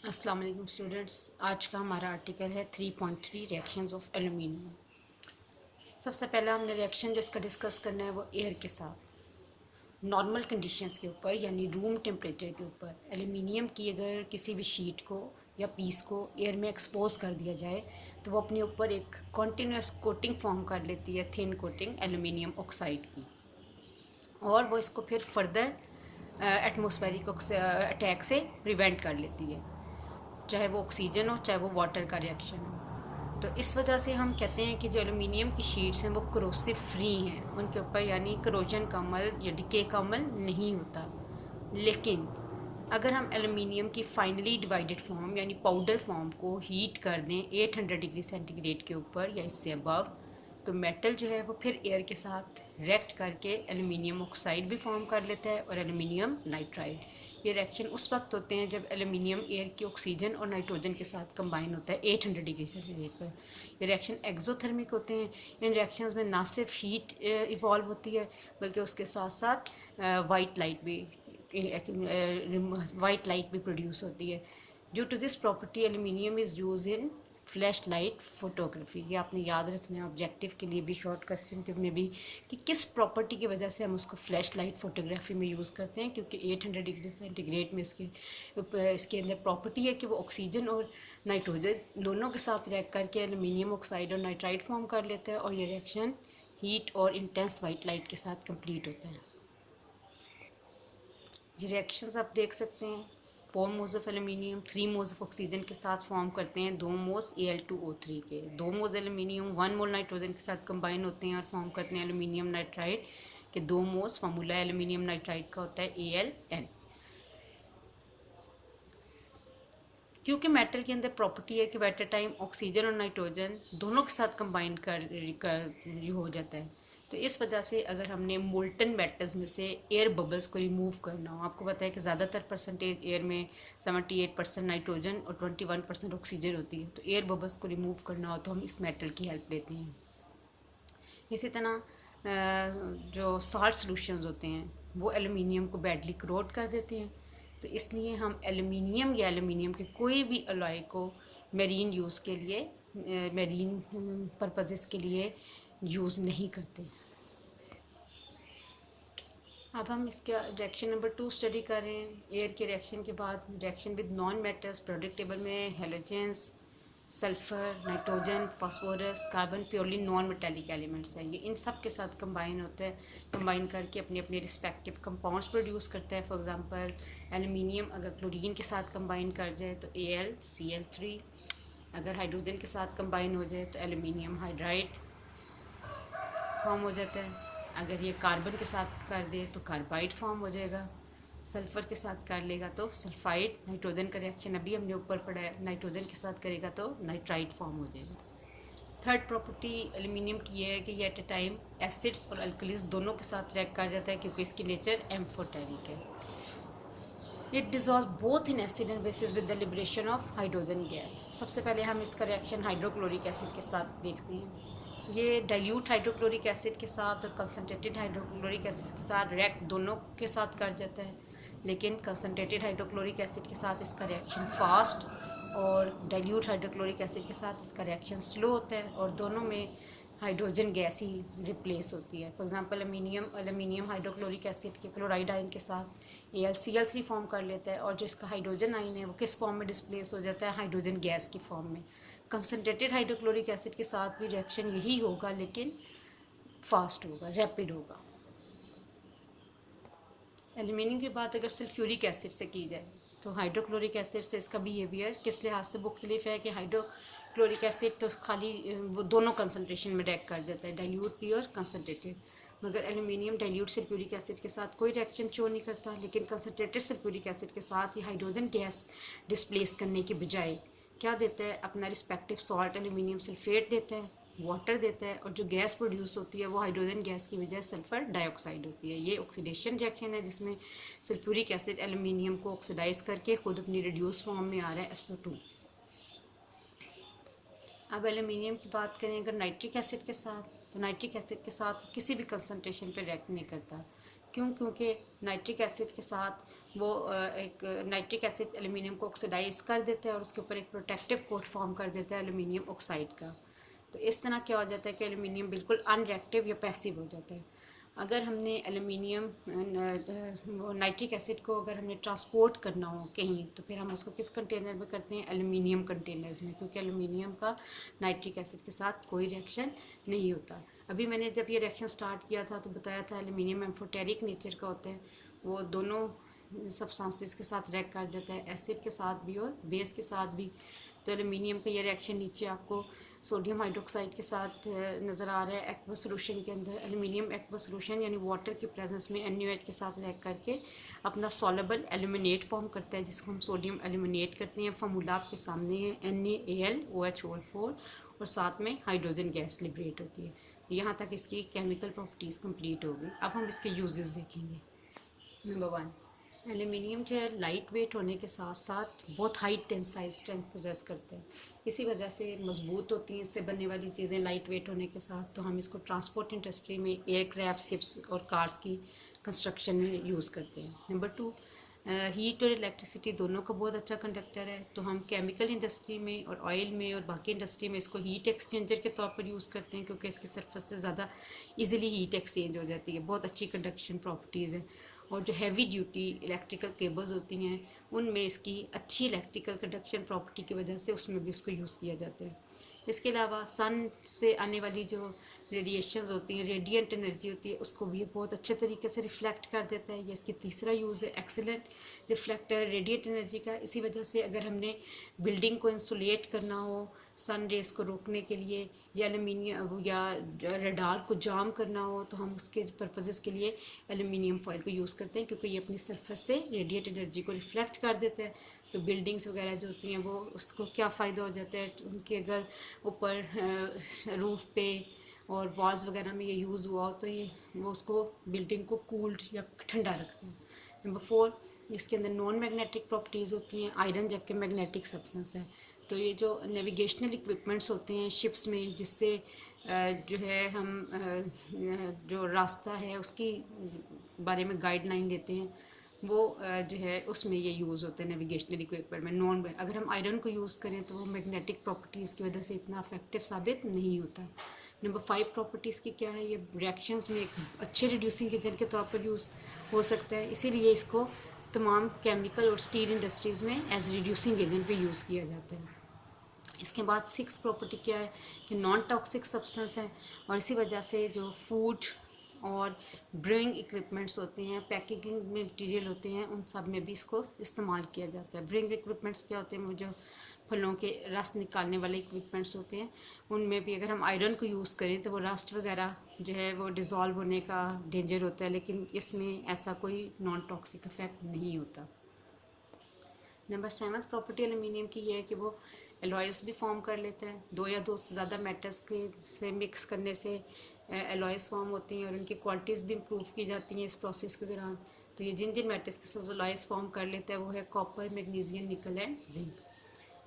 अस्सलाम वालेकुम स्टूडेंट्स। आज का हमारा आर्टिकल है 3.3 रिएक्शंस ऑफ एल्यूमिनियम। सबसे पहला हमने रिएक्शन जो इसका डिस्कस करना है वो एयर के साथ नॉर्मल कंडीशंस के ऊपर यानी रूम टेम्परेचर के ऊपर एल्यूमिनियम की अगर किसी भी शीट को या पीस को एयर में एक्सपोज कर दिया जाए तो वो अपने ऊपर एक कॉन्टीन्यूस कोटिंग फॉर्म कर लेती है, थिन कोटिंग एल्यूमिनियम ऑक्साइड की, और वो इसको फिर फर्दर एटमॉस्फेरिक अटैक से प्रिवेंट कर लेती है, चाहे वो ऑक्सीजन हो चाहे वो वाटर का रिएक्शन हो। तो इस वजह से हम कहते हैं कि जो एल्यूमिनियम की शीट्स हैं वो करोसिव फ्री हैं, उनके ऊपर यानी करोजन का अमल या डिके का अमल नहीं होता। लेकिन अगर हम एल्यूमिनियम की फाइनली डिवाइडेड फॉर्म यानी पाउडर फॉर्म को हीट कर दें 800 डिग्री सेंटीग्रेड के ऊपर या इससे अबव, तो मेटल जो है वो फिर एयर के साथ रिएक्ट करके एल्यूमिनियम ऑक्साइड भी फॉर्म कर लेता है और एल्यूमिनियम नाइट्राइड। ये रिएक्शन उस वक्त होते हैं जब एल्यूमिनियम एयर के ऑक्सीजन और नाइट्रोजन के साथ कंबाइन होता है 800 डिग्री सेंटीग्रेड पर। ये रिएक्शन एक्सोथर्मिक होते हैं। इन रिएक्शंस में ना सिर्फ हीट इवॉल्व होती है बल्कि उसके साथ साथ वाइट लाइट भी प्रोड्यूस होती है। Due to this property aluminium is use in flash light photography. ये आपने याद रखना है ऑब्जेक्टिव के लिए भी, शॉर्ट क्वेश्चन में भी, कि किस प्रॉपर्टी की वजह से हम उसको फ्लैश लाइट फोटोग्राफी में यूज़ करते हैं, क्योंकि 800 डिग्री सेंटीग्रेड में इसके अंदर प्रॉपर्टी है कि वो ऑक्सीजन और नाइट्रोजन दोनों के साथ रिएक्ट करके एल्यूमिनियम ऑक्साइड और नाइट्राइड फॉर्म कर लेता है, और ये रिएक्शन हीट और इंटेंस वाइट लाइट के साथ कंप्लीट होता है। ये रिएक्शंस आप देख सकते हैं। 4 moles of aluminium 3 moles of oxygen के साथ फॉर्म करते हैं 2 मोल्स Al2O3 के। 2 मोल्स एल्यूमिनियम 1 मोल नाइट्रोजन के साथ कंबाइन होते हैं और फॉर्म करते हैं एल्यूमिनियम नाइट्राइड के 2 मोल्स। फार्मूला एल्यूमिनियम नाइट्राइड का होता है Al(N). क्योंकि मेटल के अंदर प्रॉपर्टी है कि एट अ टाइम ऑक्सीजन और नाइट्रोजन दोनों के साथ कंबाइन कर हो जाता है, तो इस वजह से अगर हमने मोल्टन मेटल्स में से एयर बबल्स को रिमूव करना हो, आपको पता है कि ज़्यादातर परसेंटेज एयर में 78% नाइट्रोजन और 21% ऑक्सीजन होती है, तो एयर बबल्स को रिमूव करना हो तो हम इस मेटल की हेल्प लेते हैं। इसी तरह जो साल्ट सॉल्यूशंस होते हैं वो एल्यूमिनियम को बैडली करोड कर देते हैं, तो इसलिए हम एल्यूमिनियम या एल्यूमिनियम के कोई भी अलॉय को मेरीन यूज़ के लिए मेरीन पर्पसेस के लिए यूज़ नहीं करते। अब हम इसका रिएक्शन नंबर 2 स्टडी कर रहे हैं। एयर के रिएक्शन के बाद reaction with non metals product table में halogens, sulphur, nitrogen, phosphorus, carbon purely non metallic elements है। ये इन सब के साथ कंबाइन होता है, कंबाइन करके अपने अपने रिस्पेक्टिव कंपाउंड्स प्रोड्यूस करता है। फॉर एग्जांपल एल्यूमिनियम अगर क्लोरीन के साथ कंबाइन कर जाए तो AlCl3, अगर हाइड्रोजन के साथ कंबाइन हो जाए तो एल्यूमिनियम हाइड्राइड फॉर्म हो जाता है। अगर ये कार्बन के साथ कर दे तो कार्बाइड फॉर्म हो जाएगा। सल्फ़र के साथ कर लेगा तो सल्फाइड। नाइट्रोजन का रिएक्शन अभी हमने ऊपर पढ़ा है, नाइट्रोजन के साथ करेगा तो नाइट्राइड फॉर्म हो जाएगा। थर्ड प्रॉपर्टी एल्यूमिनियम की ये है कि ये एट ए टाइम एसिड्स और अल्कलीज दोनों के साथ रिएक्ट कर जाता है, क्योंकि इसकी नेचर एम्फोटेरिक है। It dissolve both in acid and bases with the liberation of hydrogen gas. सबसे पहले हम इसका रिएक्शन हाइड्रोक्लोरिक एसिड के साथ देखते हैं। ये डाइल्यूट हाइड्रोक्लोरिक एसिड के साथ और कंसनट्रेटेड हाइड्रोक्लोरिक एसिड के साथ रिएक्ट दोनों के साथ कर जाता है, लेकिन कंसनट्रेटेड हाइड्रोक्लोरिक एसिड के साथ इसका रिएक्शन फास्ट और डाइल्यूट हाइड्रोक्लोरिक एसिड के साथ इसका रिएक्शन स्लो होता है, और दोनों में हाइड्रोजन गैस ही रिप्लेस होती है। For example aluminium hydrochloric acid के क्लोराइड आयन के साथ AlCl3 फॉर्म कर लेता है, और जो इसका हाइड्रोजन आयन है वो किस फॉर्म में डिस्प्लेस हो जाता है, हाइड्रोजन गैस की फॉर्म में। कंसनट्रेटेड हाइड्रोक्लोरिक एसिड के साथ भी रिएक्शन यही होगा, लेकिन फास्ट होगा, रैपिड होगा। एल्यूमिनियम की बात अगर सल्फ्यूरिक एसिड से की जाए तो हाइड्रोक्लोरिक एसिड से इसका बिहेवियर किस लिहाज से मुख्तलिफ है कि हाइड्रोक्लोरिक एसिड तो खाली वो दोनों कंसनट्रेशन में रिएक्ट कर जाता है, डाइल्यूट भी और कंसनट्रेटेड, मगर एल्यूमिनियम डाइल्यूट सल्फ्यूरिक एसिड के साथ कोई रिएक्शन शो नहीं करता, लेकिन कंसनट्रेटेड सल्फ्यूरिक एसिड के साथ ये हाइड्रोजन गैस डिस्प्लेस करने के बजाय क्या देता है, अपना रिस्पेक्टिव सॉल्ट एल्यूमिनियम सल्फेट देता है, वाटर देता है, और जो गैस प्रोड्यूस होती है वो हाइड्रोजन गैस की वजह सल्फर डाइऑक्साइड होती है। ये ऑक्सीडेशन रिएक्शन है जिसमें सल्फ्यूरिक एसिड एल्यूमिनियम को ऑक्सीडाइज करके खुद अपनी रिड्यूस फॉर्म में आ रहा है SO2। अब एल्यूमिनियम की बात करें अगर नाइट्रिक एसिड के साथ, तो नाइट्रिक एसिड के साथ किसी भी कंसनट्रेशन पर रिएक्ट नहीं करता। क्यों? क्योंकि नाइट्रिक एसिड के साथ वो एक नाइट्रिक एसिड एल्यूमिनियम को ऑक्सीडाइज कर देता है और उसके ऊपर एक प्रोटेक्टिव कोट फॉर्म कर देता है एल्यूमिनियम ऑक्साइड का। तो इस तरह क्या हो जाता है कि एल्यूमिनियम बिल्कुल अनरिएक्टिव या पैसिव हो जाता है। अगर हमने एल्यूमिनियम नाइट्रिक एसिड को अगर हमने ट्रांसपोर्ट करना हो कहीं, तो फिर हम उसको किस कंटेनर में करते हैं? एल्यूमिनियम कंटेनर्स में, क्योंकि एल्यूमिनियम का नाइट्रिक एसिड के साथ कोई रिएक्शन नहीं होता। अभी मैंने जब ये रिएक्शन स्टार्ट किया था तो बताया था एल्यूमिनियम एम्फोटेरिक नेचर का होता है, वो दोनों सब्सटेंसेस के साथ रिएक्ट कर देता है, एसिड के साथ भी और बेस के साथ भी। तो एल्यूमिनियम का ये रिएक्शन नीचे आपको सोडियम हाइड्रोक्साइड के साथ नज़र आ रहा है एक्वस सोल्यूशन के अंदर। एल्यूमिनियम एक्वस सोल्यूशन यानी वाटर की प्रेजेंस में NaOH के साथ रिएक्ट करके अपना सॉलेबल एल्यूमिनेट फॉर्म करता है, जिसको हम सोडियम एल्यूमिनेट करते हैं। फार्मूला आपके सामने है NaAlOH4 और साथ में हाइड्रोजन गैस लिबरेट होती है। यहाँ तक इसकी केमिकल प्रॉपर्टीज़ कंप्लीट हो गई। अब हम इसके यूजेस देखेंगे। नंबर 1, एल्यूमिनियम जो है लाइट वेट होने के साथ साथ बहुत हाई टेंसाइल स्ट्रेंथ पोजेस करते हैं, इसी वजह से मजबूत होती हैं इससे बनने वाली चीज़ें लाइट वेट होने के साथ। तो हम इसको ट्रांसपोर्ट इंडस्ट्री में एयरक्राफ्ट, शिप्स और कार्स की कंस्ट्रक्शन में यूज़ करते हैं। नंबर 2, हीट और इलेक्ट्रिसिटी दोनों का बहुत अच्छा कंडक्टर है। तो हम केमिकल इंडस्ट्री में और ऑयल में और बाकी इंडस्ट्री में इसको हीट एक्सचेंजर के तौर पर यूज़ करते हैं, क्योंकि इसकी सरफेस से ज़्यादा इजीली हीट एक्सचेंज हो जाती है। बहुत अच्छी कंडक्शन प्रॉपर्टीज़ है। और जो हैवी ड्यूटी इलेक्ट्रिकल केबल्स होती हैं उनमें इसकी अच्छी इलेक्ट्रिकल कंडक्शन प्रॉपर्टी की वजह से उसमें भी इसको यूज़ किया जाता है। इसके अलावा सन से आने वाली जो रेडिएशंस होती हैं, रेडिएंट एनर्जी होती है, उसको भी बहुत अच्छे तरीके से रिफ्लेक्ट कर देता है। ये इसकी तीसरा यूज़ है, एक्सीलेंट रिफ्लेक्टर रेडिएंट एनर्जी का। इसी वजह से अगर हमने बिल्डिंग को इंसुलेट करना हो सन रेस को रोकने के लिए, या एल्यूमिनियम या रडार को जाम करना हो, तो हम उसके पर्पसेस के लिए एल्यूमिनियम फॉयल को यूज़ करते हैं, क्योंकि ये अपनी सरफेस से रेडिएट एनर्जी को रिफ्लेक्ट कर देता है। तो बिल्डिंग्स वगैरह जो होती हैं वो उसको क्या फ़ायदा हो जाता है, उनके अगर ऊपर रूफ पे और वॉल्स वगैरह में ये यूज़ हुआ हो तो ये वो उसको बिल्डिंग को कूल्ड या ठंडा रखते हैं। नंबर 4, इसके अंदर नॉन मैग्नेटिक प्रॉपर्टीज़ होती हैं। आयरन जबकि मैग्नेटिक सब्सटेंस है। तो ये जो नेविगेशनल इक्विपमेंट्स होते हैं शिप्स में, जिससे जो है हम जो रास्ता है उसकी बारे में गाइडलाइन देते हैं, वो जो है उसमें ये यूज़ होते हैं नेविगेशनल इक्विपमेंट में। नॉन अगर हम आयरन को यूज़ करें तो वो मैग्नेटिक प्रॉपर्टीज़ की वजह से इतना अफेक्टिव साबित नहीं होता। नंबर 5 प्रॉपर्टीज़ की क्या है, ये रिएक्शंस में एक अच्छे रिड्यूसिंग एजेंट के तौर पर यूज़ हो सकता है, इसीलिए इसको तमाम केमिकल और स्टील इंडस्ट्रीज़ में एज रिड्यूसिंग एजेंट भी यूज़ किया जाता है। इसके बाद 6 प्रॉपर्टी क्या है कि नॉन टॉक्सिक सब्सटेंस है, और इसी वजह से जो फूड और ब्रूइंग इक्विपमेंट्स होते हैं, पैकेजिंग में मटीरियल होते हैं, उन सब में भी इसको इस्तेमाल किया जाता है। ब्रूइंग इक्विपमेंट्स क्या होते हैं, वो जो फलों के रस निकालने वाले इक्विपमेंट्स होते हैं, उनमें भी अगर हम आयरन को यूज़ करें तो वो रस्ट वगैरह जो है वो डिज़ोल्व होने का डेंजर होता है, लेकिन इसमें ऐसा कोई नॉन टॉक्सिक इफेक्ट नहीं होता। नंबर 7 प्रॉपर्टी एल्यूमिनियम की ये है कि वो एलॉयस भी फॉर्म कर लेता है। दो या दो से ज़्यादा मेटल्स के से मिक्स करने से एलॉयस फॉर्म होती हैं और उनकी क्वालिटीज़ भी इम्प्रूव की जाती हैं इस प्रोसेस के दौरान। तो ये जिन जिन मेटल्स के साथ एलॉयस फॉर्म कर लेता है वो है कॉपर, मैग्नीशियम, निकल एंड जिंक।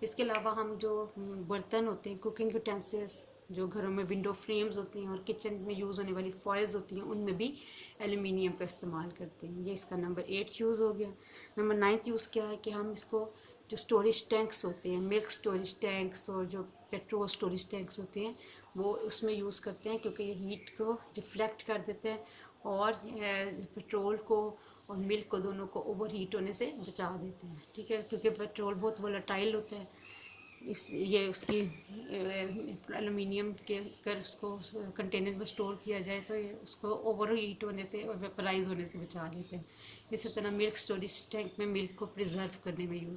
इसके अलावा हम जो बर्तन होते हैं, कुकिंग यूटेंसिल्स, जो घरों में विंडो फ्रेम्स होती हैं और किचन में यूज़ होने वाली फॉयल्स होती हैं, उनमें भी एल्यूमिनियम का इस्तेमाल करते हैं। ये इसका नंबर 8 यूज़ हो गया। नंबर 9 यूज़ क्या है कि हम इसको जो स्टोरेज टैंक्स होते हैं, मिल्क स्टोरेज टैंक्स और जो पेट्रोल स्टोरेज टैंक्स होते हैं, वो उसमें यूज़ करते हैं, क्योंकि ये हीट को रिफ्लेक्ट कर देते हैं और पेट्रोल को और मिल्क को दोनों को ओवर हीट होने से बचा देते हैं। ठीक है, क्योंकि पेट्रोल बहुत वोलेटाइल होता है, इस ये उसकी एलुमिनियम के अगर उसको कंटेनर में स्टोर किया जाए तो ये उसको ओवर हीट होने से और वेपराइज होने से बचा लेते हैं। इसी तरह मिल्क स्टोरेज टैंक में मिल्क को प्रिजर्व करने में यूज़